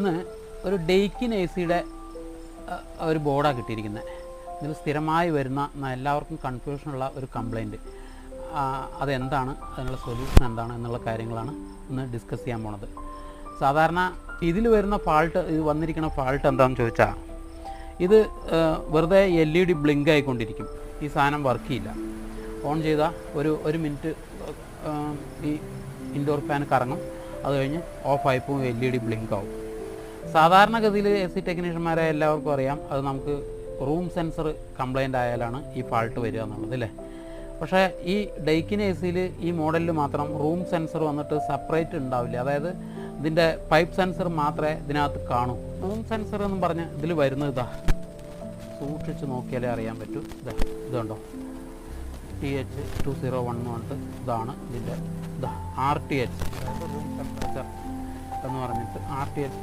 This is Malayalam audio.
ഇന്ന് ഒരു ഡെയ്ക്കിൻ എ സിയുടെ ഒരു ബോർഡാണ് കിട്ടിയിരിക്കുന്നത്. ഇതിൽ സ്ഥിരമായി വരുന്ന എല്ലാവർക്കും കൺഫ്യൂഷനുള്ള ഒരു കംപ്ലൈൻറ്റ്, അതെന്താണ്, അതിനുള്ള സൊല്യൂഷൻ എന്താണ് എന്നുള്ള കാര്യങ്ങളാണ് ഇന്ന് ഡിസ്കസ് ചെയ്യാൻ പോണത്. സാധാരണ ഇതിൽ വരുന്ന ഫാൾട്ട്, ഇത് വന്നിരിക്കുന്ന ഫാൾട്ട് എന്താണെന്ന് ചോദിച്ചാൽ, ഇത് വെറുതെ LED ബ്ലിങ്ക് ആയിക്കൊണ്ടിരിക്കും. ഈ സാധനം വർക്ക് ചെയ്യില്ല. ഓൺ ചെയ്താൽ ഒരു മിനിറ്റ് ഈ ഇൻഡോർ ഫാൻ കറങ്ങും, അത് കഴിഞ്ഞ് ഓഫായി പോകും, LED ബ്ലിങ്ക് ആവും. സാധാരണഗതിയിൽ AC ടെക്നീഷ്യന്മാരെ എല്ലാവർക്കും അറിയാം, അത് നമുക്ക് റൂം സെൻസർ കംപ്ലൈൻ്റ് ആയാലാണ് ഈ ഫാൾട്ട് വരിക എന്നുള്ളത് അല്ലേ. പക്ഷേ ഈ ഡെയ്ക്കിൻ എ സിയിൽ ഈ മോഡലിൽ മാത്രം റൂം സെൻസർ വന്നിട്ട് സെപ്പറേറ്റ് ഉണ്ടാവില്ല. അതായത് ഇതിൻ്റെ പൈപ്പ് സെൻസർ മാത്രമേ ഇതിനകത്ത് കാണൂ. റൂം സെൻസർ എന്ന് പറഞ്ഞ് ഇതിൽ വരുന്നത് ഇതാ, സൂക്ഷിച്ച് നോക്കിയാലേ അറിയാൻ പറ്റൂ. ഇതുണ്ടോ, TH201 എന്ന് പറഞ്ഞിട്ട് ഇതാണ് ഇതിൻ്റെ. ഇതാ RTH, അതായത് റൂം ടെമ്പറേച്ചർ എന്ന് പറഞ്ഞിട്ട് RTH